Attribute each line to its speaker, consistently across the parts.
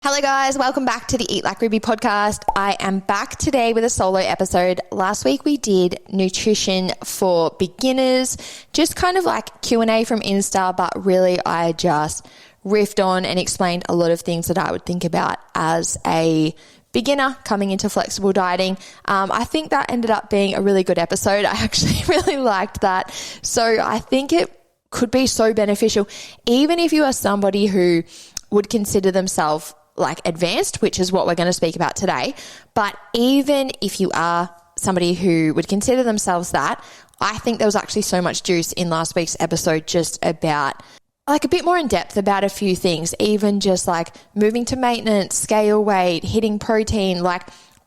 Speaker 1: Hello guys, welcome back to the Eat Like Ruby podcast. I am back today with a solo episode. Last week we did nutrition for beginners, just kind of like Q&A from Insta, but really I just riffed on and explained a lot of things that I would think about as a beginner coming into flexible dieting. I think that ended up being a really good episode. I actually really liked that. So I think it could be so beneficial, even if you are somebody who would consider themselves like advanced, which is what we're going to speak about today. But even if you are somebody who would consider themselves that, I think there was actually so much juice in last week's episode just about like a bit more in depth about a few things, even just like moving to maintenance, scale weight, hitting protein, like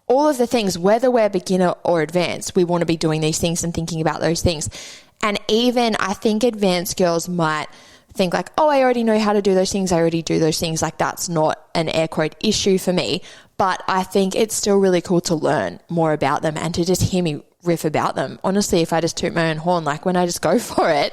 Speaker 1: all of the things, whether we're beginner or advanced, we want to be doing these things and thinking about those things. And even I think advanced girls might think like, oh, I already know how to do those things. I already do those things. Like that's not an air quote issue for me. But I think it's still really cool to learn more about them and to just hear me riff about them. Honestly, if I just toot my own horn, like when I just go for it,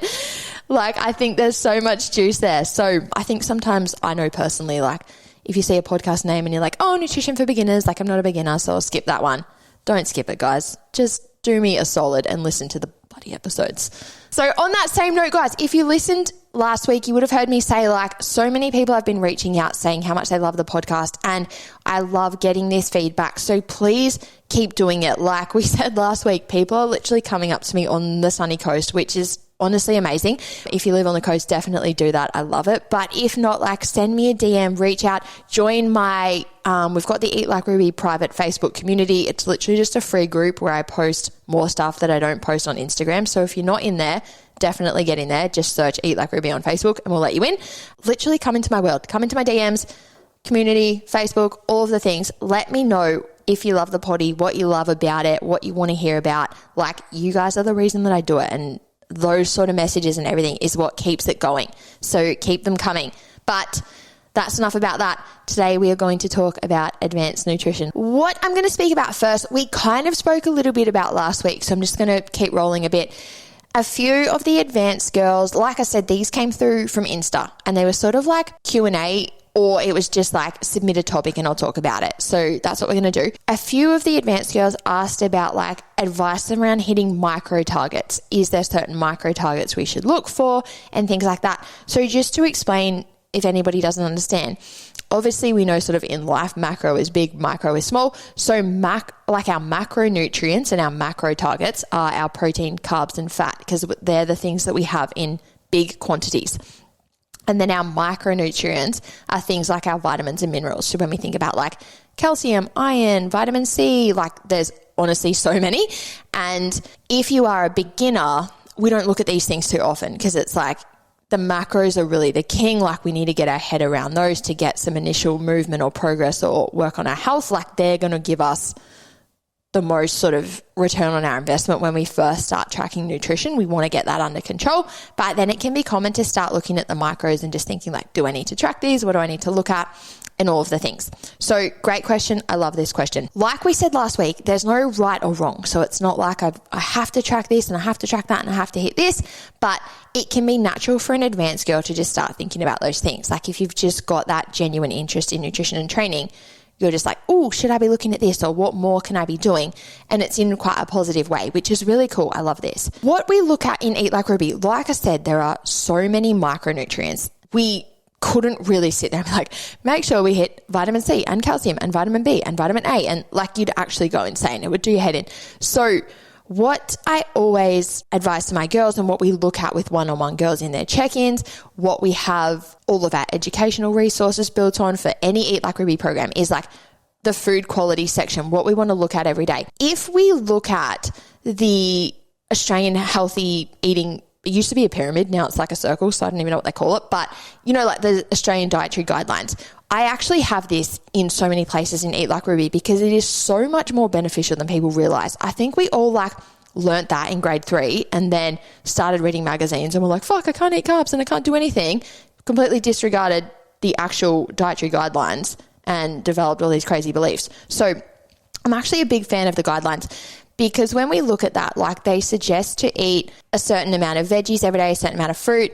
Speaker 1: like I think there's so much juice there. So I think sometimes I know personally, like if you see a podcast name and you're like, oh, nutrition for beginners, like I'm not a beginner, so I'll skip that one. Don't skip it, guys. Just do me a solid and listen to the bloody episodes. So on that same note, guys, if you listened last week, you would have heard me say like so many people have been reaching out saying how much they love the podcast, and I love getting this feedback. So please keep doing it. Like we said last week, people are literally coming up to me on the sunny coast, which is honestly amazing. If you live on the coast, definitely do that. I love it. But if not, like send me a DM, reach out, join my, we've got the Eat Like Ruby private Facebook community. It's literally just a free group where I post more stuff that I don't post on Instagram. So if you're not in there, definitely get in there. Just search Eat Like Ruby on Facebook and we'll let you in. Literally come into my world, come into my DMs, community, Facebook, all of the things. Let me know if you love the potty, what you love about it, what you want to hear about. Like you guys are the reason that I do it, and those sort of messages and everything is what keeps it going. So keep them coming. But that's enough about that. Today we are going to talk about advanced nutrition. What I'm going to speak about first, we kind of spoke a little bit about last week, so I'm just going to keep rolling a bit. A few of the advanced girls, like I said, these came through from Insta and they were sort of like Q&A, or it was just like submit a topic and I'll talk about it. So that's what we're going to do. A few of the advanced girls asked about like advice around hitting micro targets. Is there certain micro targets we should look for and things like that? So just to explain, if anybody doesn't understand, obviously we know sort of in life, macro is big, micro is small. So like our macronutrients and our macro targets are our protein, carbs and fat, because they're the things that we have in big quantities. And then our micronutrients are things like our vitamins and minerals. So when we think about like calcium, iron, vitamin C, like there's honestly so many. And if you are a beginner, we don't look at these things too often because it's like the macros are really the king. Like we need to get our head around those to get some initial movement or progress or work on our health. Like they're going to give us the most sort of return on our investment when we first start tracking nutrition. We want to get that under control, but then it can be common to start looking at the micros and just thinking like, do I need to track these? What do I need to look at? And all of the things. So great question. I love this question. Like we said last week, there's no right or wrong. So it's not like I have to track this and I have to track that and I have to hit this, but it can be natural for an advanced girl to just start thinking about those things. Like if you've just got that genuine interest in nutrition and training, you're just like, oh, should I be looking at this, or what more can I be doing? And it's in quite a positive way, which is really cool. I love this. What we look at in Eat Like Ruby, like I said, there are so many micronutrients. We couldn't really sit there and be like, make sure we hit vitamin C and calcium and vitamin B and vitamin A. And like you'd actually go insane. It would do your head in. So what I always advise to my girls and what we look at with one-on-one girls in their check-ins, what we have all of our educational resources built on for any Eat Like Ruby program is like the food quality section, what we want to look at every day. If we look at the Australian healthy eating, it used to be a pyramid, now it's like a circle, so I don't even know what they call it, but you know, like the Australian dietary guidelines. I actually have this in so many places in Eat Like Ruby because it is so much more beneficial than people realize. I think we all like learnt that in grade 3 and then started reading magazines and we're like, fuck, I can't eat carbs and I can't do anything. Completely disregarded the actual dietary guidelines and developed all these crazy beliefs. So I'm actually a big fan of the guidelines because when we look at that, like they suggest to eat a certain amount of veggies every day, a certain amount of fruit,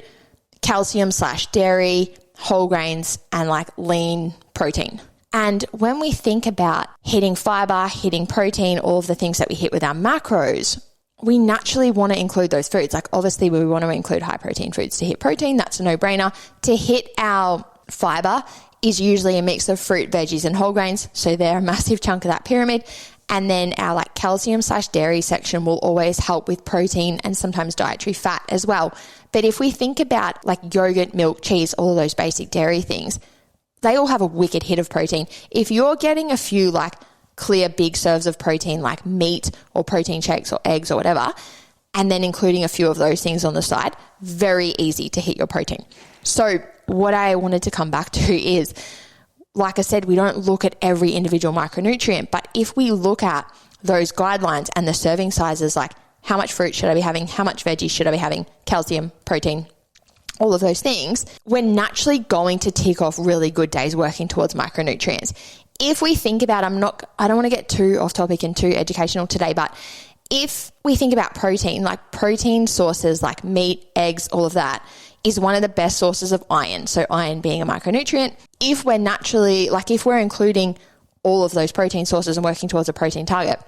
Speaker 1: calcium/dairy, whole grains, and like lean protein. And when we think about hitting fiber, hitting protein, all of the things that we hit with our macros, we naturally want to include those foods. Like obviously we want to include high protein foods to hit protein. That's a no-brainer. To hit our fiber is usually a mix of fruit, veggies, and whole grains. So they're a massive chunk of that pyramid. And then our like calcium/dairy section will always help with protein and sometimes dietary fat as well. But if we think about like yogurt, milk, cheese, all of those basic dairy things, they all have a wicked hit of protein. If you're getting a few like clear big serves of protein like meat or protein shakes or eggs or whatever, and then including a few of those things on the side, very easy to hit your protein. So what I wanted to come back to is, like I said, we don't look at every individual micronutrient, but if we look at those guidelines and the serving sizes, like how much fruit should I be having, how much veggies should I be having, calcium, protein, all of those things, we're naturally going to tick off really good days working towards micronutrients. If we think about, I don't want to get too off topic and too educational today, but if we think about protein, like protein sources like meat, eggs, all of that is one of the best sources of iron. So iron being a micronutrient. If we're naturally, like if we're including all of those protein sources and working towards a protein target,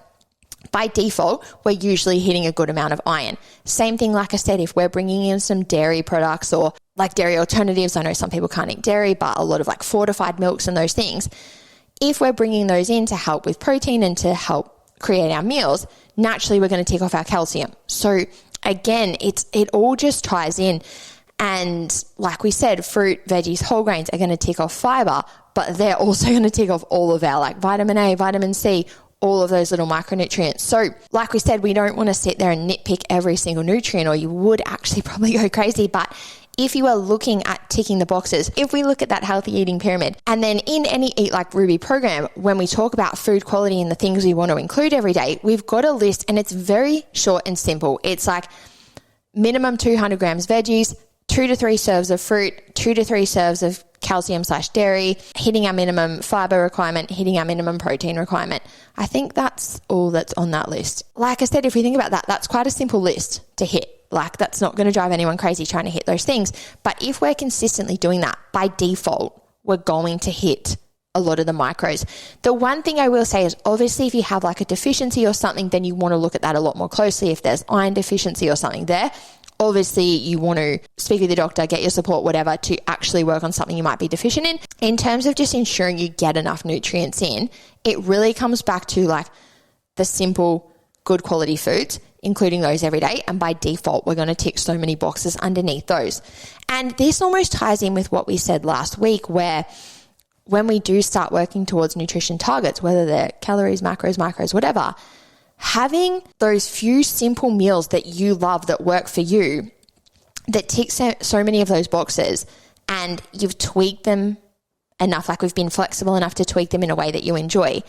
Speaker 1: by default, we're usually hitting a good amount of iron. Same thing, like I said, if we're bringing in some dairy products or like dairy alternatives, I know some people can't eat dairy, but a lot of like fortified milks and those things. If we're bringing those in to help with protein and to help create our meals, naturally we're going to tick off our calcium. So again, it all just ties in. And like we said, fruit, veggies, whole grains are going to tick off fiber, but they're also going to tick off all of our like vitamin A, vitamin C, all of those little micronutrients. So like we said, we don't want to sit there and nitpick every single nutrient, or you would actually probably go crazy. But if you are looking at ticking the boxes, if we look at that healthy eating pyramid, and then in any Eat Like Ruby program, when we talk about food quality and the things we want to include every day, we've got a list and it's very short and simple. It's like minimum 200 grams veggies, 2 to 3 serves of fruit, 2 to 3 serves of calcium/dairy, hitting our minimum fiber requirement, hitting our minimum protein requirement. I think that's all that's on that list. Like I said, if we think about that, that's quite a simple list to hit. Like that's not going to drive anyone crazy trying to hit those things. But if we're consistently doing that, by default, we're going to hit a lot of the macros. The one thing I will say is obviously if you have like a deficiency or something, then you want to look at that a lot more closely. If there's iron deficiency or something there, obviously you want to speak with your doctor, get your support, whatever, to actually work on something you might be deficient in. In terms of just ensuring you get enough nutrients in, it really comes back to like the simple, good quality foods, including those every day. And by default, we're going to tick so many boxes underneath those. And this almost ties in with what we said last week, where when we do start working towards nutrition targets, whether they're calories, macros, micros, whatever, having those few simple meals that you love that work for you, that tick so many of those boxes, and you've tweaked them enough, like we've been flexible enough to tweak them in a way that you enjoy,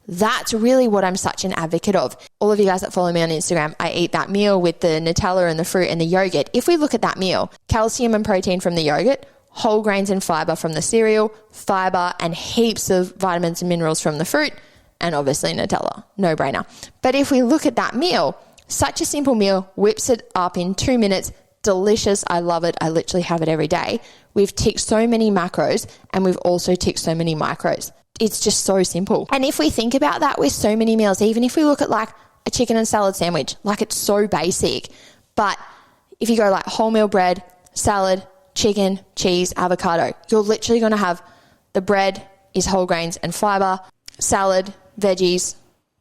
Speaker 1: that's really what I'm such an advocate of. All of you guys that follow me on Instagram, I eat that meal with the Nutella and the fruit and the yogurt. If we look at that meal, calcium and protein from the yogurt, whole grains and fiber from the cereal, fiber and heaps of vitamins and minerals from the fruit, and obviously Nutella, no brainer. But if we look at that meal, such a simple meal, whips it up in 2 minutes, delicious, I love it, I literally have it every day. We've ticked so many macros and we've also ticked so many micros. It's just so simple. And if we think about that with so many meals, even if we look at like a chicken and salad sandwich, like it's so basic, but if you go like wholemeal bread, salad, chicken, cheese, avocado, you're literally going to have the bread is whole grains and fiber, salad, veggies,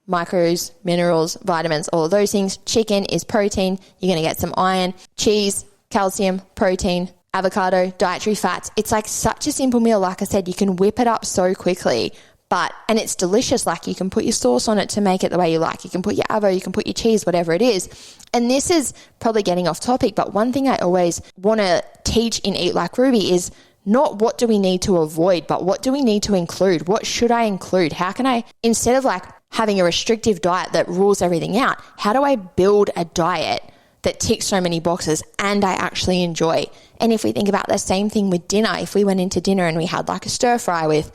Speaker 1: micros, minerals, vitamins, all of those things. Chicken is protein. You're going to get some iron. Cheese, calcium, protein, avocado, dietary fats. It's like such a simple meal. Like I said, you can whip it up so quickly, and it's delicious. Like you can put your sauce on it to make it the way you like. You can put your avo, you can put your cheese, whatever it is. And this is probably getting off topic, but one thing I always want to teach in Eat Like Ruby is not what do we need to avoid, but what do we need to include? What should I include? How can I, instead of like having a restrictive diet that rules everything out, how do I build a diet that ticks so many boxes and I actually enjoy? And if we think about the same thing with dinner, if we went into dinner and we had like a stir fry with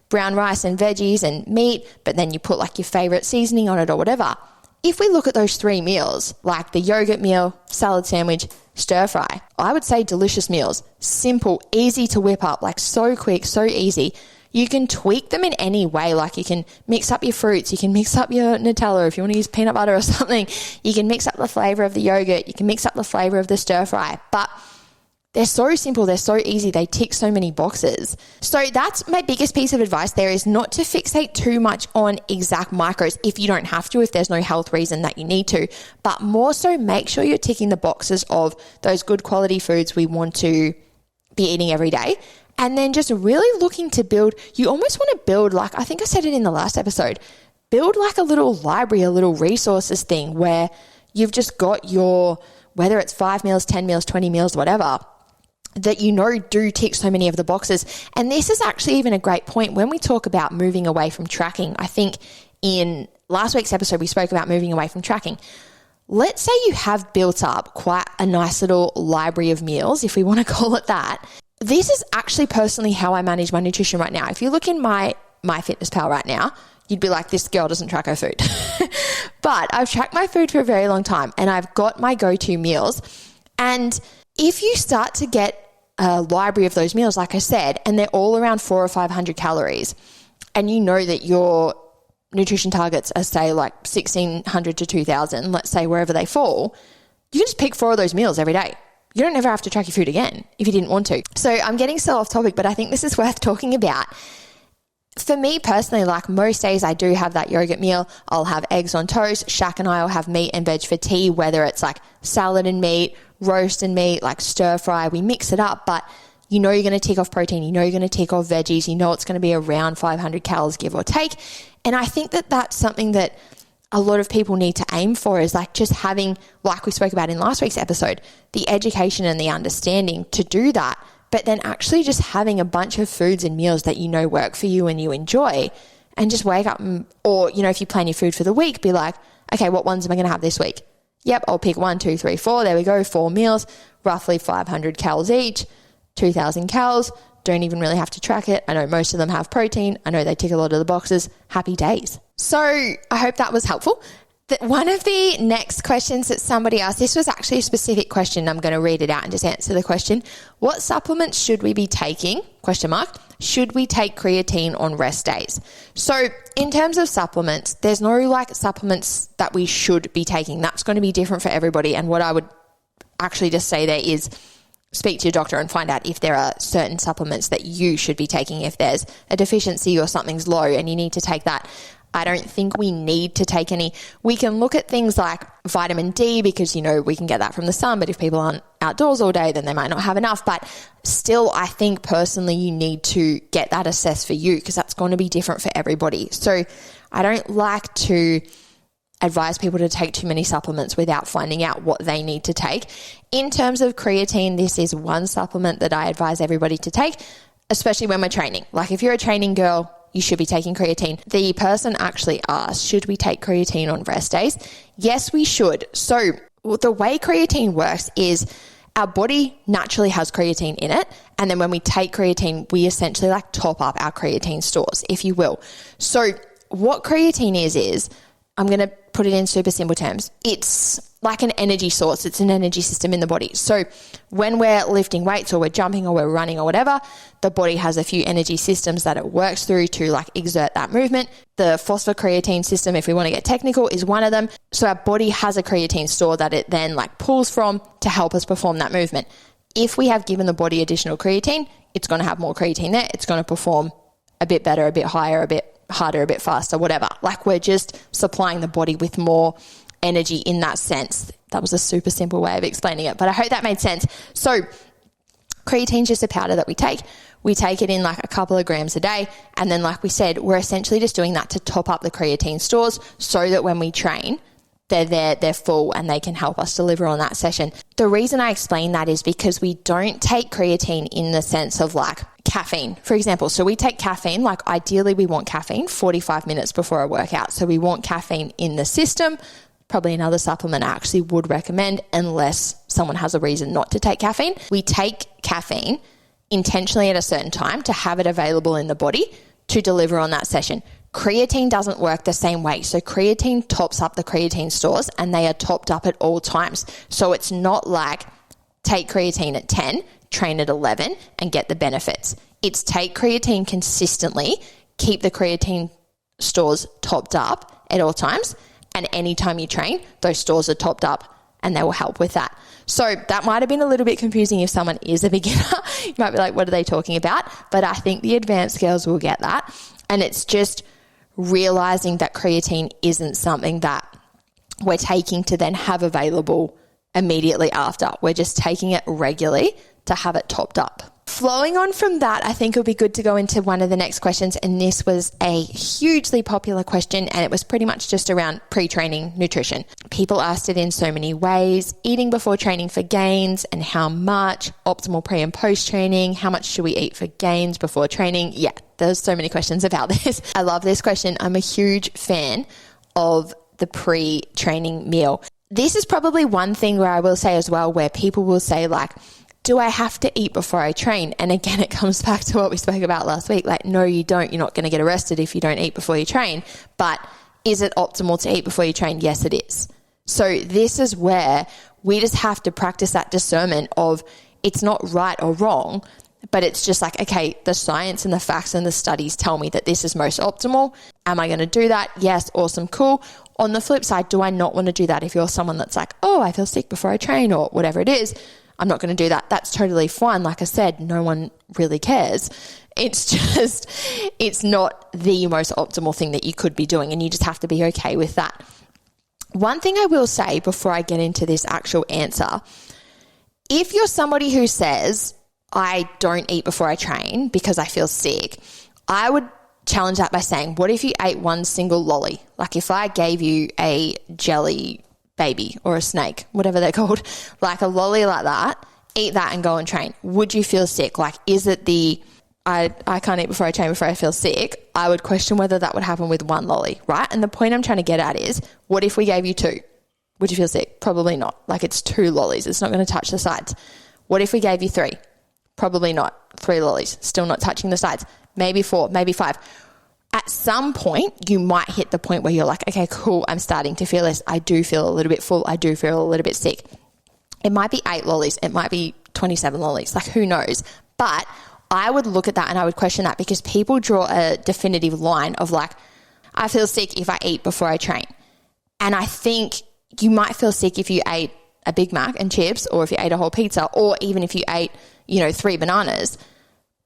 Speaker 1: brown rice and veggies and meat, but then you put like your favorite seasoning on it or whatever. If we look at those 3 meals, like the yogurt meal, salad sandwich, stir fry, I would say delicious meals, simple, easy to whip up, like so quick, so easy. You can tweak them in any way. Like you can mix up your fruits, you can mix up your Nutella if you want to use peanut butter or something. You can mix up the flavor of the yogurt, you can mix up the flavor of the stir fry. But they're so simple, they're so easy, they tick so many boxes. So that's my biggest piece of advice there, is not to fixate too much on exact macros if you don't have to, if there's no health reason that you need to, but more so make sure you're ticking the boxes of those good quality foods we want to be eating every day. And then just really looking to build, you almost want to build, like I think I said it in the last episode, build like a little library, a little resources thing where you've just got your, whether it's 5 meals, 10 meals, 20 meals, whatever, that you know do tick so many of the boxes. And this is actually even a great point when we talk about moving away from tracking. I think in last week's episode, we spoke about moving away from tracking. Let's say you have built up quite a nice little library of meals, if we want to call it that. This is actually personally how I manage my nutrition right now. If you look in my MyFitnessPal right now, you'd be like, this girl doesn't track her food. But I've tracked my food for a very long time and I've got my go-to meals. And if you start to get a library of those meals, like I said, and they're all around 400 or 500 calories, and you know that your nutrition targets are, say, like 1,600 to 2,000, let's say wherever they fall, you can just pick 4 of those meals every day. You don't ever have to track your food again if you didn't want to. So I'm getting so off topic, but I think this is worth talking about. For me personally, like most days I do have that yogurt meal. I'll have eggs on toast. Shaq and I will have meat and veg for tea, whether it's like salad and meat, roast and meat, like stir fry. We mix it up, but you know you're going to tick off protein. You know you're going to tick off veggies. You know it's going to be around 500 calories, give or take. And I think that that's something that a lot of people need to aim for, is like just having, like we spoke about in last week's episode, the education and the understanding to do that. But then actually just having a bunch of foods and meals that you know work for you and you enjoy, and just wake up or, you know, if you plan your food for the week, be like, okay, what ones am I going to have this week? Yep, I'll pick 1, 2, 3, 4. There we go. 4 meals, roughly 500 calories each, 2,000 calories. Don't even really have to track it. I know most of them have protein. I know they tick a lot of the boxes. Happy days. So I hope that was helpful. One of the next questions that somebody asked, this was actually a specific question. I'm going to read it out and just answer the question. What supplements should we be taking? ? Should we take creatine on rest days? So in terms of supplements, there's no like supplements that we should be taking. That's going to be different for everybody. And what I would actually just say there is speak to your doctor and find out if there are certain supplements that you should be taking. If there's a deficiency or something's low and you need to take that, I don't think we need to take any. We can look at things like vitamin D because, you know, we can get that from the sun, but if people aren't outdoors all day, then they might not have enough. But still, I think personally you need to get that assessed for you because that's going to be different for everybody. So I don't like to advise people to take too many supplements without finding out what they need to take. In terms of creatine, this is one supplement that I advise everybody to take, especially when we're training. Like if you're a training girl, you should be taking creatine. The person actually asked, should we take creatine on rest days? Yes, we should. So the way creatine works is our body naturally has creatine in it. And then when we take creatine, we essentially like top up our creatine stores, if you will. So what creatine is I'm going to put it in super simple terms. It's like an energy source. It's an energy system in the body. So when we're lifting weights or we're jumping or we're running or whatever, the body has a few energy systems that it works through to like exert that movement. The phosphocreatine system, if we want to get technical, is one of them. So our body has a creatine store that it then like pulls from to help us perform that movement. If we have given the body additional creatine, it's going to have more creatine there. It's going to perform a bit better, a bit higher, a bit harder, a bit faster, whatever. Like we're just supplying the body with more energy in that sense. That was a super simple way of explaining it, but I hope that made sense. So creatine is just a powder that we take. We take it in like a couple of grams a day. And then like we said, we're essentially just doing that to top up the creatine stores so that when we train, they're there, they're full, and they can help us deliver on that session. The reason I explain that is because we don't take creatine in the sense of like caffeine, for example. So we take caffeine, like ideally we want caffeine 45 minutes before a workout. So we want caffeine in the system. Probably another supplement I actually would recommend unless someone has a reason not to take caffeine. We take caffeine intentionally at a certain time to have it available in the body to deliver on that session. Creatine doesn't work the same way. So creatine tops up the creatine stores and they are topped up at all times. So it's not like take creatine at 10, train at 11 and get the benefits. It's take creatine consistently, keep the creatine stores topped up at all times, and anytime you train, those stores are topped up and they will help with that. So that might have been a little bit confusing if someone is a beginner. You might be like, what are they talking about? But I think the advanced girls will get that. And it's just realizing that creatine isn't something that we're taking to then have available immediately after. We're just taking it regularly to have it topped up. Flowing on from that, I think it would be good to go into one of the next questions. And this was a hugely popular question, and it was pretty much just around pre-training nutrition. People asked it in so many ways: eating before training for gains and how much, optimal pre and post training, how much should we eat for gains before training? Yeah, there's so many questions about this. I love this question. I'm a huge fan of the pre-training meal. This is probably one thing where I will say as well, where people will say like, do I have to eat before I train? And again, it comes back to what we spoke about last week. Like, no, you don't. You're not going to get arrested if you don't eat before you train. But is it optimal to eat before you train? Yes, it is. So this is where we just have to practice that discernment of it's not right or wrong, but it's just like, okay, the science and the facts and the studies tell me that this is most optimal. Am I going to do that? Yes, awesome, cool. On the flip side, do I not want to do that? If you're someone that's like, oh, I feel sick before I train or whatever it is, I'm not going to do that. That's totally fine. Like I said, no one really cares. It's just, it's not the most optimal thing that you could be doing, and you just have to be okay with that. One thing I will say before I get into this actual answer, if you're somebody who says, I don't eat before I train because I feel sick, I would challenge that by saying, what if you ate one single lolly? Like if I gave you a jelly baby or a snake, whatever they're called, like a lolly like that, eat that and go and train. Would you feel sick? Like, is it the, I can't eat before I train before I feel sick? I would question whether that would happen with one lolly, right? And the point I'm trying to get at is, what if we gave you two? Would you feel sick? Probably not. Like it's two lollies. It's not going to touch the sides. What if we gave you three? Probably not. Three lollies, still not touching the sides. Maybe four, maybe five. At some point, you might hit the point where you're like, okay, cool, I'm starting to feel this. I do feel a little bit full. I do feel a little bit sick. It might be 8 lollies. It might be 27 lollies. Like, who knows? But I would look at that and I would question that, because people draw a definitive line of like, I feel sick if I eat before I train. And I think you might feel sick if you ate a Big Mac and chips, or if you ate a whole pizza, or even if you ate, 3 bananas.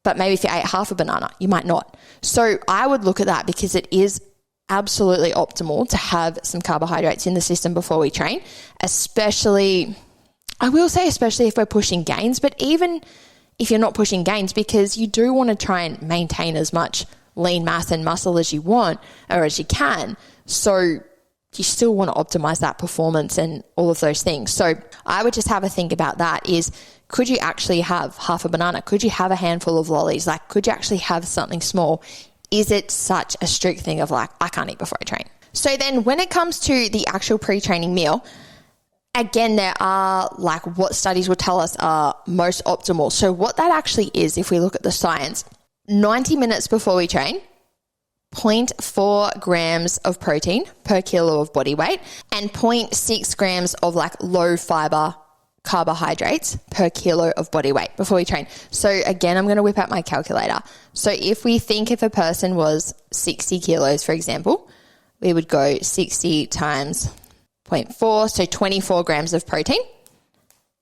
Speaker 1: But maybe if you ate half a banana, you might not. So I would look at that, because it is absolutely optimal to have some carbohydrates in the system before we train, especially if we're pushing gains, but even if you're not pushing gains, because you do want to try and maintain as much lean mass and muscle as you want or as you can. So you still want to optimize that performance and all of those things. So I would just have a think about that is, could you actually have half a banana? Could you have a handful of lollies? Like, could you actually have something small? Is it such a strict thing of like, I can't eat before I train? So then when it comes to the actual pre-training meal, again, there are like what studies will tell us are most optimal. So what that actually is, if we look at the science, 90 minutes before we train, 0.4 grams of protein per kilo of body weight, and 0.6 grams of like low fiber carbohydrates per kilo of body weight before we train. So again, I'm going to whip out my calculator. So if we think if a person was 60 kilos, for example, we would go 60 times 0.4, so 24 grams of protein,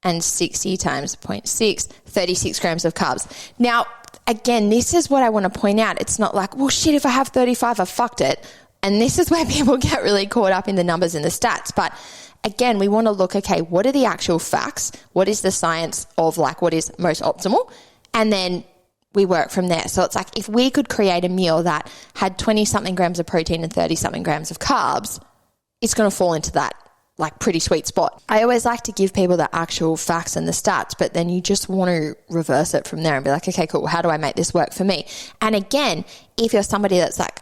Speaker 1: and 60 times 0.6, 36 grams of carbs. Now, again, this is what I want to point out. It's not like, well, shit, if I have 35, I fucked it. And this is where people get really caught up in the numbers and the stats. But again, we want to look, okay, what are the actual facts? What is the science of like what is most optimal? And then we work from there. So it's like, if we could create a meal that had 20 something grams of protein and 30 something grams of carbs, it's going to fall into that like pretty sweet spot. I always like to give people the actual facts and the stats, but then you just want to reverse it from there and be like, okay, cool, how do I make this work for me? And again, if you're somebody that's like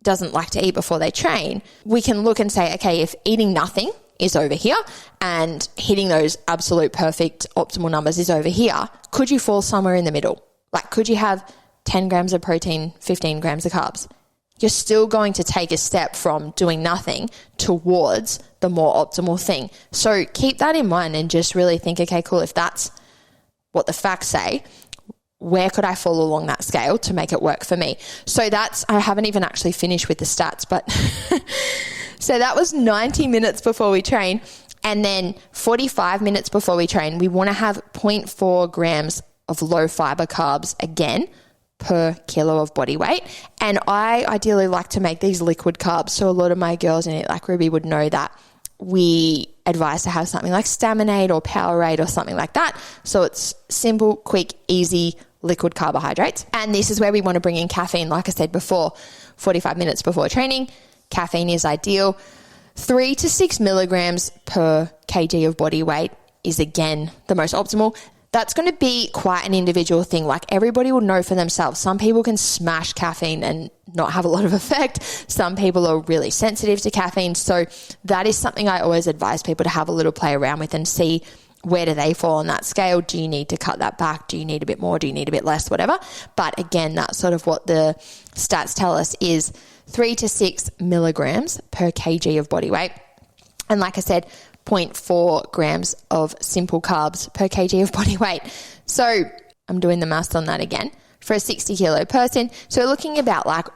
Speaker 1: doesn't like to eat before they train, we can look and say, okay, if eating nothing is over here and hitting those absolute perfect optimal numbers is over here, could you fall somewhere in the middle? Like, could you have 10 grams of protein, 15 grams of carbs? You're still going to take a step from doing nothing towards the more optimal thing. So keep that in mind and just really think, okay, cool, if that's what the facts say, where could I fall along that scale to make it work for me? So I haven't even actually finished with the stats, but so that was 90 minutes before we train. And then 45 minutes before we train, we want to have 0.4 grams of low fiber carbs again per kilo of body weight. And I ideally like to make these liquid carbs. So a lot of my girls in Eat Like Ruby would know that we advise to have something like Staminate or Powerade or something like that. So it's simple, quick, easy liquid carbohydrates. And this is where we want to bring in caffeine. Like I said before, 45 minutes before training, caffeine is ideal. 3 to 6 milligrams per kg of body weight is again the most optimal. That's going to be quite an individual thing. Like everybody will know for themselves. Some people can smash caffeine and not have a lot of effect. Some people are really sensitive to caffeine. So that is something I always advise people to have a little play around with and see where do they fall on that scale. Do you need to cut that back? Do you need a bit more? Do you need a bit less? Whatever. But again, that's sort of what the stats tell us is 3 to 6 milligrams per kg of body weight. And like I said, 0.4 grams of simple carbs per kg of body weight. So I'm doing the maths on that again. For a 60 kilo person, so we're looking about like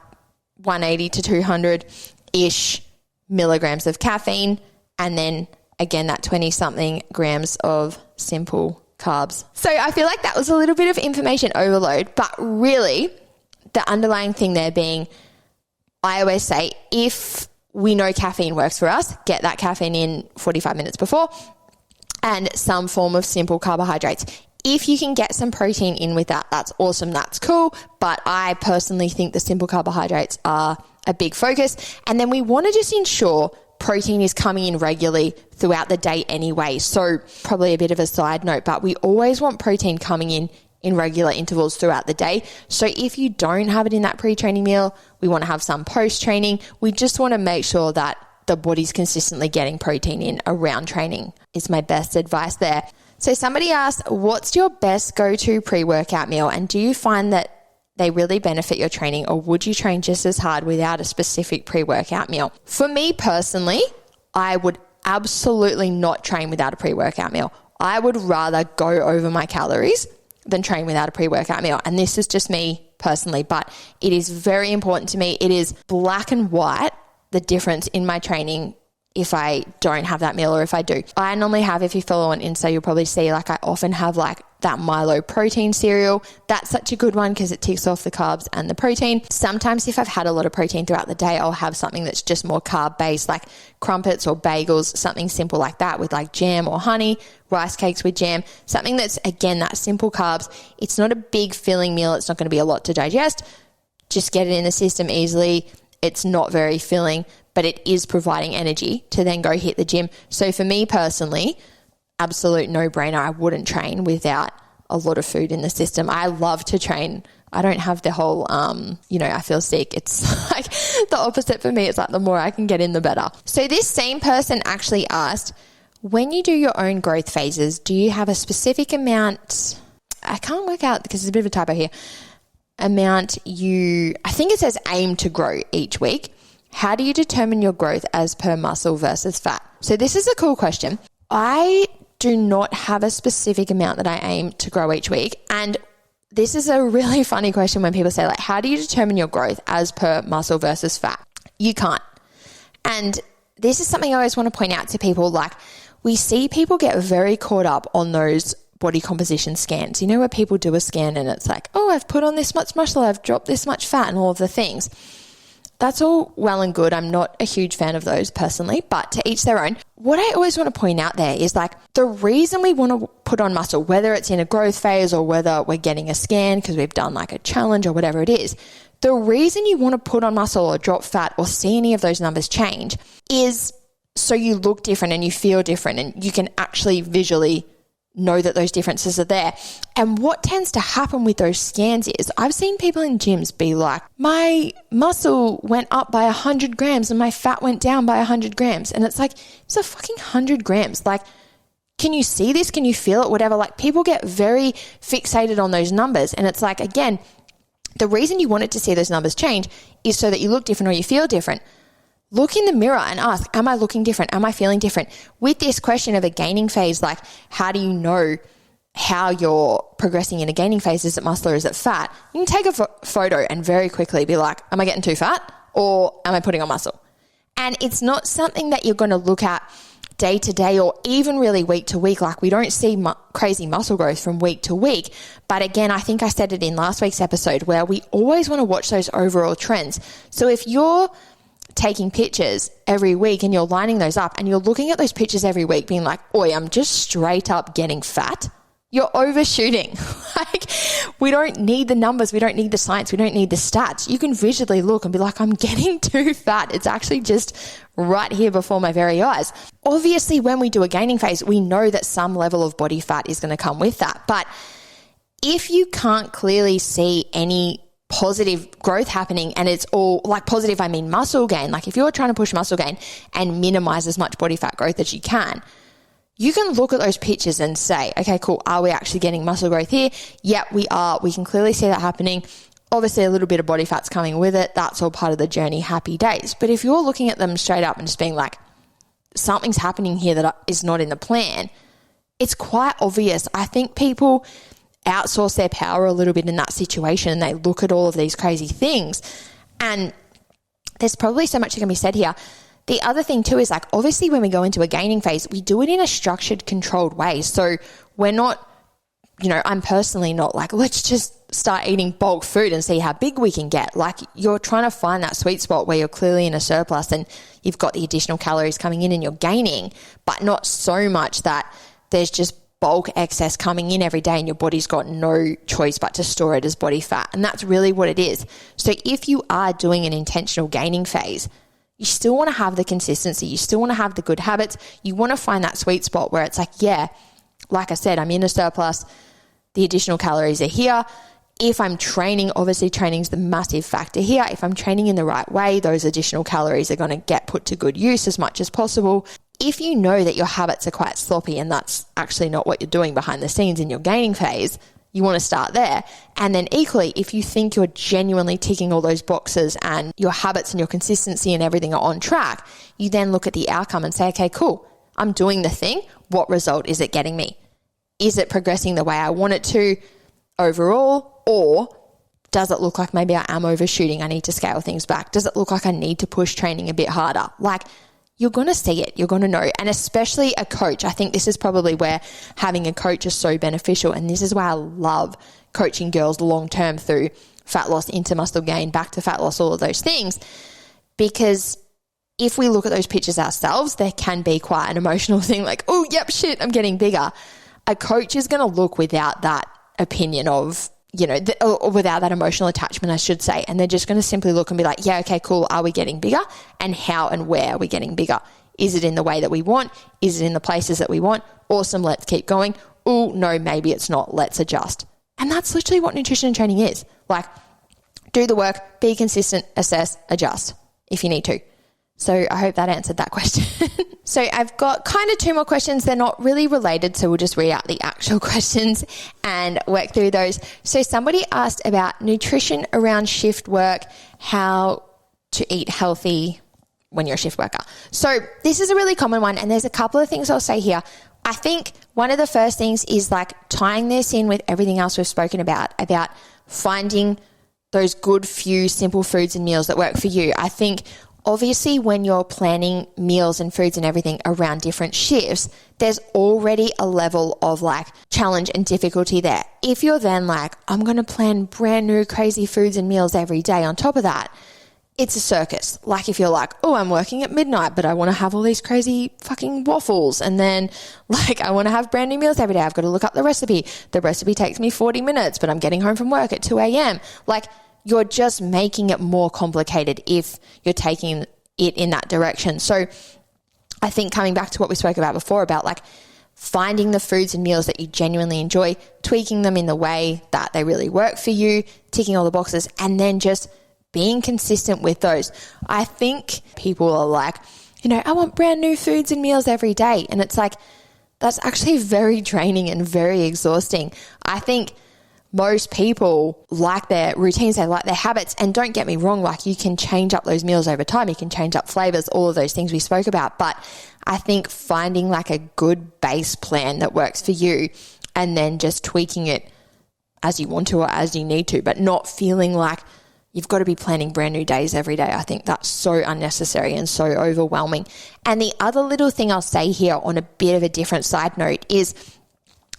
Speaker 1: 180 to 200-ish milligrams of caffeine, and then again that 20-something grams of simple carbs. So I feel like that was a little bit of information overload, but really the underlying thing there being, I always say, if we know caffeine works for us, get that caffeine in 45 minutes before, and some form of simple carbohydrates. If you can get some protein in with that, that's awesome, that's cool, but I personally think the simple carbohydrates are a big focus. And then we want to just ensure protein is coming in regularly throughout the day anyway. So probably a bit of a side note, but we always want protein coming in regular intervals throughout the day. So if you don't have it in that pre-training meal, we want to have some post-training. We just want to make sure that the body's consistently getting protein in around training is my best advice there. So somebody asked, what's your best go-to pre-workout meal? And do you find that they really benefit your training, or would you train just as hard without a specific pre-workout meal? For me personally, I would absolutely not train without a pre-workout meal. I would rather go over my calories than train without a pre-workout meal. And this is just me personally, but it is very important to me. It is black and white, the difference in my training if I don't have that meal or if I do. I normally have, if you follow on Insta, you'll probably see like I often have like that Milo protein cereal. That's such a good one because it ticks off the carbs and the protein. Sometimes if I've had a lot of protein throughout the day, I'll have something that's just more carb based, like crumpets or bagels, something simple like that with like jam or honey, rice cakes with jam, something that's again, that simple carbs. It's not a big filling meal. It's not going to be a lot to digest. Just get it in the system easily. It's not very filling, but it is providing energy to then go hit the gym. So for me personally, absolute no-brainer. I wouldn't train without a lot of food in the system. I love to train. I don't have the whole, I feel sick. It's like the opposite for me. It's like the more I can get in, the better. So this same person actually asked, when you do your own growth phases, do you have a specific amount? I can't work out because there's a bit of a typo here. Amount I think it says aim to grow each week. How do you determine your growth as per muscle versus fat? So this is a cool question. I do not have a specific amount that I aim to grow each week. And this is a really funny question when people say like, how do you determine your growth as per muscle versus fat? You can't. And this is something I always want to point out to people. Like, we see people get very caught up on those body composition scans, where people do a scan and it's like, oh, I've put on this much muscle, I've dropped this much fat and all of the things. That's all well and good. I'm not a huge fan of those personally, but to each their own. What I always want to point out there is like the reason we want to put on muscle, whether it's in a growth phase or whether we're getting a scan because we've done like a challenge or whatever it is, the reason you want to put on muscle or drop fat or see any of those numbers change is so you look different and you feel different and you can actually visually know that those differences are there. And what tends to happen with those scans is I've seen people in gyms be like, my muscle went up by 100 grams and my fat went down by 100 grams. And it's like, it's a fucking 100 grams. Like, can you see this? Can you feel it? Whatever. Like, people get very fixated on those numbers. And it's like, again, the reason you wanted to see those numbers change is so that you look different or you feel different. Look in the mirror and ask, am I looking different? Am I feeling different? With this question of a gaining phase, like, how do you know how you're progressing in a gaining phase. Is it muscle or is it fat? You can take a photo and very quickly be like, am I getting too fat or am I putting on muscle? And it's not something that you're going to look at day to day or even really week to week. Like, we don't see crazy muscle growth from week to week. But again, I think I said it in last week's episode where we always want to watch those overall trends. So if you're taking pictures every week and you're lining those up and you're looking at those pictures every week being like, oi, I'm just straight up getting fat, you're overshooting. Like, we don't need the numbers. We don't need the science. We don't need the stats. You can visually look and be like, I'm getting too fat. It's actually just right here before my very eyes. Obviously, when we do a gaining phase, we know that some level of body fat is going to come with that. But if you can't clearly see any positive growth happening, and it's all like positive, I mean muscle gain. Like, if you're trying to push muscle gain and minimize as much body fat growth as you can look at those pictures and say, okay, cool. Are we actually getting muscle growth here? Yep, we are. We can clearly see that happening. Obviously, a little bit of body fat's coming with it. That's all part of the journey. Happy days. But if you're looking at them straight up and just being like, something's happening here that is not in the plan, it's quite obvious. I think people outsource their power a little bit in that situation, and they look at all of these crazy things. And there's probably so much that can be said here. The other thing too is, like, obviously when we go into a gaining phase, we do it in a structured, controlled way. So we're not, I'm personally not like, let's just start eating bulk food and see how big we can get. Like, you're trying to find that sweet spot where you're clearly in a surplus and you've got the additional calories coming in and you're gaining, but not so much that there's just bulk excess coming in every day and your body's got no choice but to store it as body fat. And that's really what it is. So if you are doing an intentional gaining phase, you still want to have the consistency. You still want to have the good habits. You want to find that sweet spot where it's like, yeah, like I said, I'm in a surplus. The additional calories are here. If I'm training, obviously training is the massive factor here. If I'm training in the right way, those additional calories are going to get put to good use as much as possible. If you know that your habits are quite sloppy and that's actually not what you're doing behind the scenes in your gaining phase, you want to start there. And then equally, if you think you're genuinely ticking all those boxes and your habits and your consistency and everything are on track, you then look at the outcome and say, okay, cool, I'm doing the thing. What result is it getting me? Is it progressing the way I want it to overall? Or does it look like maybe I am overshooting? I need to scale things back. Does it look like I need to push training a bit harder? Like, you're going to see it. You're going to know. And especially a coach. I think this is probably where having a coach is so beneficial. And this is why I love coaching girls long-term through fat loss into muscle gain, back to fat loss, all of those things. Because if we look at those pictures ourselves, there can be quite an emotional thing like, oh, yep, shit, I'm getting bigger. A coach is going to look without that opinion of, or without that emotional attachment, I should say. And they're just going to simply look and be like, yeah, okay, cool. Are we getting bigger? And how and where are we getting bigger? Is it in the way that we want? Is it in the places that we want? Awesome. Let's keep going. Oh, no, maybe it's not. Let's adjust. And that's literally what nutrition and training is. Like, do the work, be consistent, assess, adjust if you need to. So I hope that answered that question. So I've got kind of two more questions. They're not really related, so we'll just read out the actual questions and work through those. So somebody asked about nutrition around shift work, how to eat healthy when you're a shift worker. So this is a really common one, and there's a couple of things I'll say here. I think one of the first things is like tying this in with everything else we've spoken about finding those good few simple foods and meals that work for you. I think obviously when you're planning meals and foods and everything around different shifts, there's already a level of like challenge and difficulty there. If you're then like, I'm going to plan brand new crazy foods and meals every day on top of that, it's a circus. Like if you're like, oh, I'm working at midnight, but I want to have all these crazy fucking waffles. And then like, I want to have brand new meals every day. I've got to look up the recipe. The recipe takes me 40 minutes, but I'm getting home from work at 2 a.m. Like, you're just making it more complicated if you're taking it in that direction. So I think coming back to what we spoke about before about like finding the foods and meals that you genuinely enjoy, tweaking them in the way that they really work for you, ticking all the boxes, and then just being consistent with those. I think people are like, I want brand new foods and meals every day. And it's like, that's actually very draining and very exhausting. I think most people like their routines, they like their habits, and don't get me wrong, like you can change up those meals over time, you can change up flavors, all of those things we spoke about, but I think finding like a good base plan that works for you and then just tweaking it as you want to or as you need to, but not feeling like you've got to be planning brand new days every day. I think that's so unnecessary and so overwhelming. And the other little thing I'll say here on a bit of a different side note is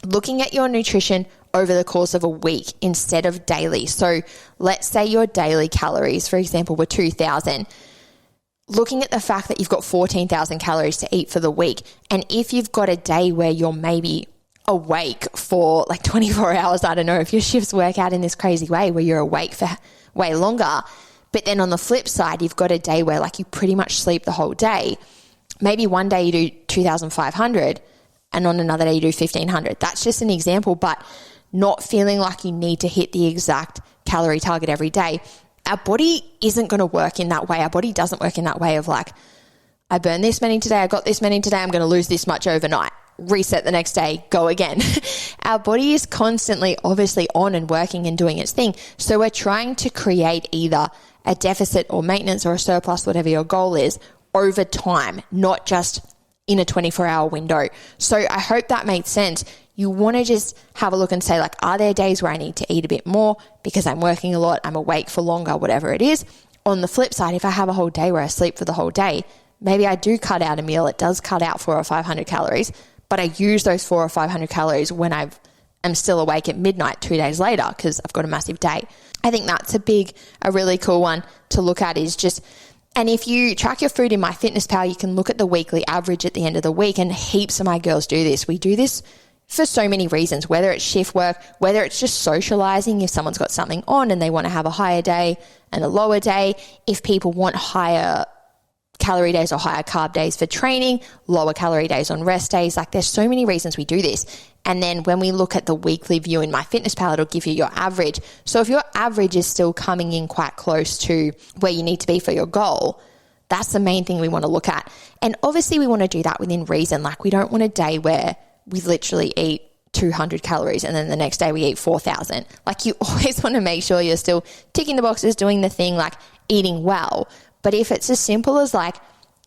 Speaker 1: looking at your nutrition over the course of a week instead of daily. So let's say your daily calories, for example, were 2,000. Looking at the fact that you've got 14,000 calories to eat for the week. And if you've got a day where you're maybe awake for like 24 hours, I don't know if your shifts work out in this crazy way where you're awake for way longer. But then on the flip side, you've got a day where like you pretty much sleep the whole day. Maybe one day you do 2,500 and on another day you do 1,500. That's just an example, but not feeling like you need to hit the exact calorie target every day. Our body isn't going to work in that way. Our body doesn't work in that way of like, I burned this many today, I got this many today, I'm going to lose this much overnight. Reset the next day, go again. Our body is constantly obviously on and working and doing its thing. So we're trying to create either a deficit or maintenance or a surplus, whatever your goal is, over time, not just in a 24-hour window. So I hope that made sense. You want to just have a look and say like, are there days where I need to eat a bit more because I'm working a lot, I'm awake for longer, whatever it is. On the flip side, if I have a whole day where I sleep for the whole day, maybe I do cut out a meal. It does cut out 400 or 500 calories, but I use those 400 or 500 calories when I'm still awake at midnight 2 days later because I've got a massive day. I think that's a really cool one to look at is just, and if you track your food in MyFitnessPal, you can look at the weekly average at the end of the week, and heaps of my girls do this. We do this for so many reasons, whether it's shift work, whether it's just socializing, if someone's got something on and they want to have a higher day and a lower day, if people want higher calorie days or higher carb days for training, lower calorie days on rest days. Like there's so many reasons we do this. And then when we look at the weekly view in MyFitnessPal, it'll give you your average. So if your average is still coming in quite close to where you need to be for your goal, that's the main thing we want to look at. And obviously we want to do that within reason. Like we don't want a day where we literally eat 200 calories and then the next day we eat 4,000. Like you always want to make sure you're still ticking the boxes, doing the thing, like eating well. But if it's as simple as like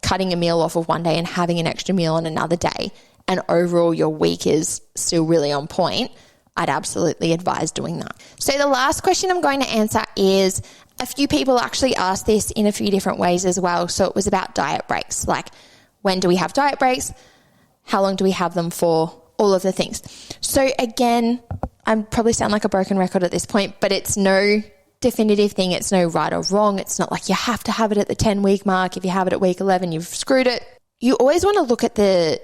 Speaker 1: cutting a meal off of one day and having an extra meal on another day, and overall your week is still really on point, I'd absolutely advise doing that. So the last question I'm going to answer is, a few people actually asked this in a few different ways as well. So it was about diet breaks. Like, when do we have diet breaks? How long do we have them for? All of the things. So again, I probably sound like a broken record at this point, but it's no definitive thing. It's no right or wrong. It's not like you have to have it at the 10-week mark. If you have it at week 11, you've screwed it. You always want to look at the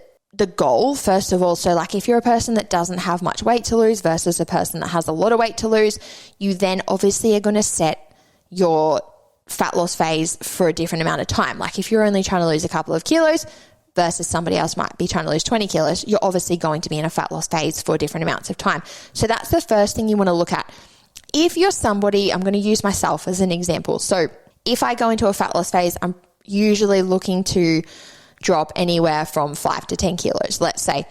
Speaker 1: goal, first of all. So like if you're a person that doesn't have much weight to lose versus a person that has a lot of weight to lose, you then obviously are going to set your fat loss phase for a different amount of time. Like if you're only trying to lose a couple of kilos versus somebody else might be trying to lose 20 kilos, you're obviously going to be in a fat loss phase for different amounts of time. So that's the first thing you want to look at. If you're somebody, I'm going to use myself as an example. So if I go into a fat loss phase, I'm usually looking to drop anywhere from 5 to 10 kilos, let's say.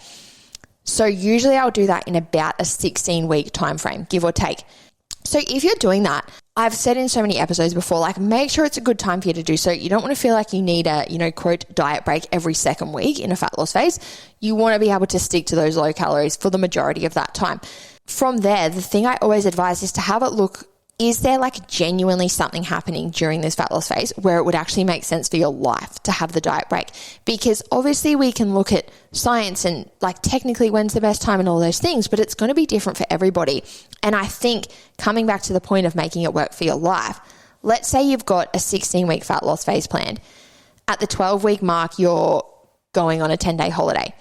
Speaker 1: So usually I'll do that in about a 16-week time frame, give or take. So if you're doing that, I've said in so many episodes before, like make sure it's a good time for you to do so. You don't want to feel like you need a, quote, diet break every second week in a fat loss phase. You want to be able to stick to those low calories for the majority of that time. From there, the thing I always advise is to have it look, is there like genuinely something happening during this fat loss phase where it would actually make sense for your life to have the diet break? Because obviously we can look at science and like technically when's the best time and all those things, but it's going to be different for everybody. And I think coming back to the point of making it work for your life, let's say you've got a 16-week fat loss phase planned. At the 12-week mark, you're going on a 10-day holiday.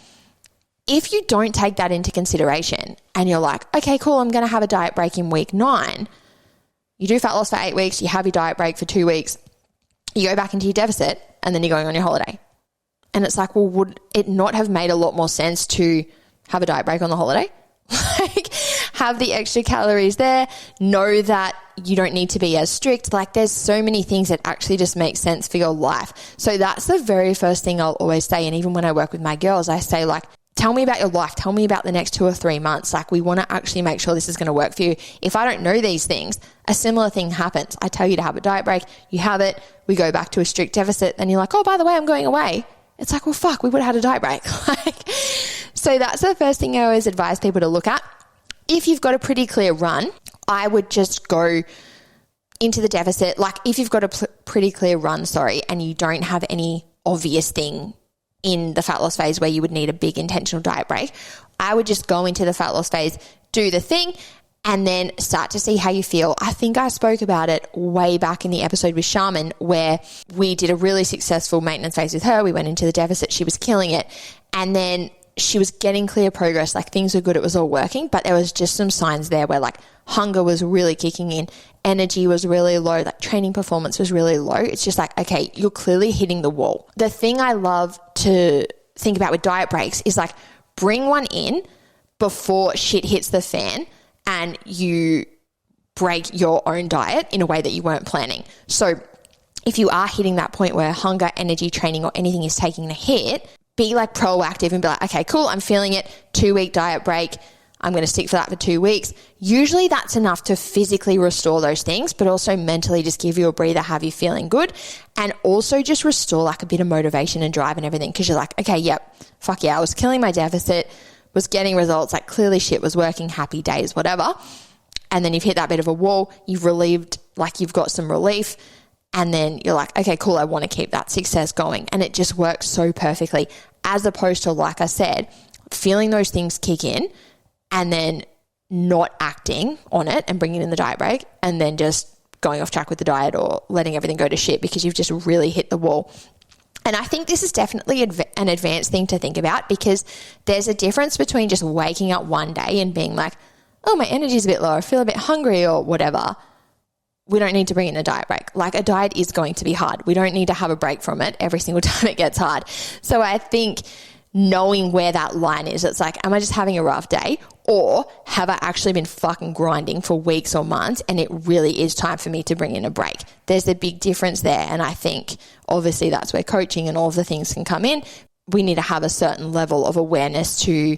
Speaker 1: If you don't take that into consideration and you're like, okay, cool, I'm going to have a diet break in week 9, you do fat loss for 8 weeks, you have your diet break for 2 weeks, you go back into your deficit, and then you're going on your holiday. And it's like, well, would it not have made a lot more sense to have a diet break on the holiday? Like, have the extra calories there, know that you don't need to be as strict. Like, there's so many things that actually just make sense for your life. So that's the very first thing I'll always say. And even when I work with my girls, I say like, tell me about your life. Tell me about the next 2 or 3 months. Like, we want to actually make sure this is going to work for you. If I don't know these things, a similar thing happens. I tell you to have a diet break. You have it. We go back to a strict deficit. Then you're like, oh, by the way, I'm going away. It's like, well, fuck, we would have had a diet break. So that's the first thing I always advise people to look at. If you've got a pretty clear run, I would just go into the deficit. Like if you've got a pretty clear run, and you don't have any obvious thing in the fat loss phase where you would need a big intentional diet break, I would just go into the fat loss phase, do the thing, and then start to see how you feel. I think I spoke about it way back in the episode with Shaman where we did a really successful maintenance phase with her. We went into the deficit. She was killing it. And then she was getting clear progress. Like things were good. It was all working. But there was just some signs there where like hunger was really kicking in. Energy was really low. Like training performance was really low. It's just like, okay, you're clearly hitting the wall. The thing I love to think about with diet breaks is like bring one in before shit hits the fan and you break your own diet in a way that you weren't planning. So if you are hitting that point where hunger, energy, training, or anything is taking a hit, be like proactive and be like, okay, cool, I'm feeling it, 2-week diet break. I'm going to stick for that for 2 weeks. Usually that's enough to physically restore those things, but also mentally just give you a breather, have you feeling good, and also just restore like a bit of motivation and drive and everything because you're like, okay, yep, fuck yeah, I was killing my deficit, was getting results, like clearly shit was working, happy days, whatever. And then you've hit that bit of a wall, you've relieved, like you've got some relief, and then you're like, okay, cool, I want to keep that success going. And it just works so perfectly as opposed to, like I said, feeling those things kick in and then not acting on it and bringing in the diet break and then just going off track with the diet or letting everything go to shit because you've just really hit the wall. And I think this is definitely an advanced thing to think about because there's a difference between just waking up one day and being like, oh, my energy's a bit low, I feel a bit hungry or whatever. We don't need to bring in a diet break. Like a diet is going to be hard. We don't need to have a break from it every single time it gets hard. So I think knowing where that line is, it's like, am I just having a rough day or have I actually been fucking grinding for weeks or months and it really is time for me to bring in a break? There's a big difference there. And I think obviously that's where coaching and all of the things can come in. We need to have a certain level of awareness to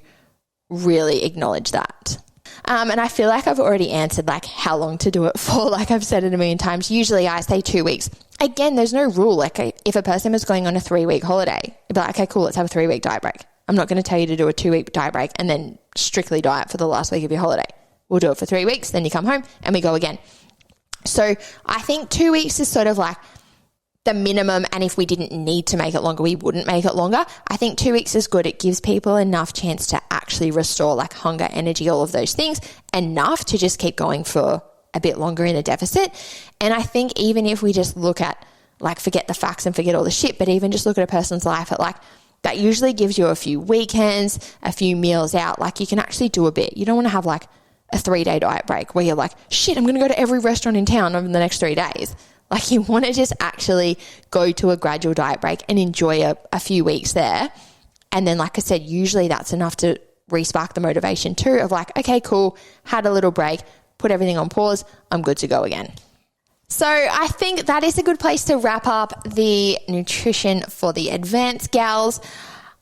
Speaker 1: really acknowledge that. And I feel like I've already answered like how long to do it for. Like I've said it a million times. Usually I say 2 weeks. Again, there's no rule. Like if a person was going on a 3-week holiday, it'd be like, okay, cool, let's have a 3-week diet break. I'm not going to tell you to do a 2-week diet break and then strictly diet for the last week of your holiday. We'll do it for 3 weeks. Then you come home and we go again. So I think 2 weeks is sort of like the minimum. And if we didn't need to make it longer, we wouldn't make it longer. I think 2 weeks is good. It gives people enough chance to actually restore like hunger, energy, all of those things, enough to just keep going for a bit longer in a deficit. And I think even if we just look at like, forget the facts and forget all the shit, but even just look at a person's life at like, that usually gives you a few weekends, a few meals out. Like you can actually do a bit. You don't want to have like a 3-day diet break where you're like, shit, I'm going to go to every restaurant in town over the next 3 days. Like you want to just actually go to a gradual diet break and enjoy a few weeks there. And then, like I said, usually that's enough to re-spark the motivation too of like, okay, cool, had a little break, put everything on pause, I'm good to go again. So I think that is a good place to wrap up the nutrition for the advanced gals.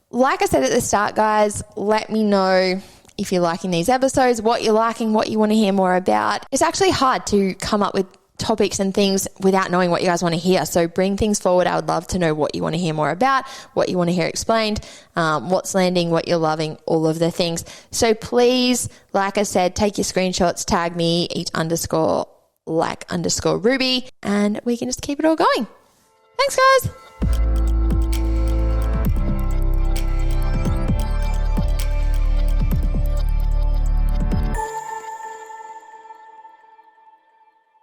Speaker 1: Like I said at the start, guys, let me know if you're liking these episodes, what you're liking, what you want to hear more about. It's actually hard to come up with topics and things without knowing what you guys want to hear. So bring things forward. I would love to know what you want to hear more about, what you want to hear explained, what's landing, what you're loving, all of the things. So please, like I said, take your screenshots, tag me, eat_like_Ruby, and we can just keep it all going. Thanks, guys.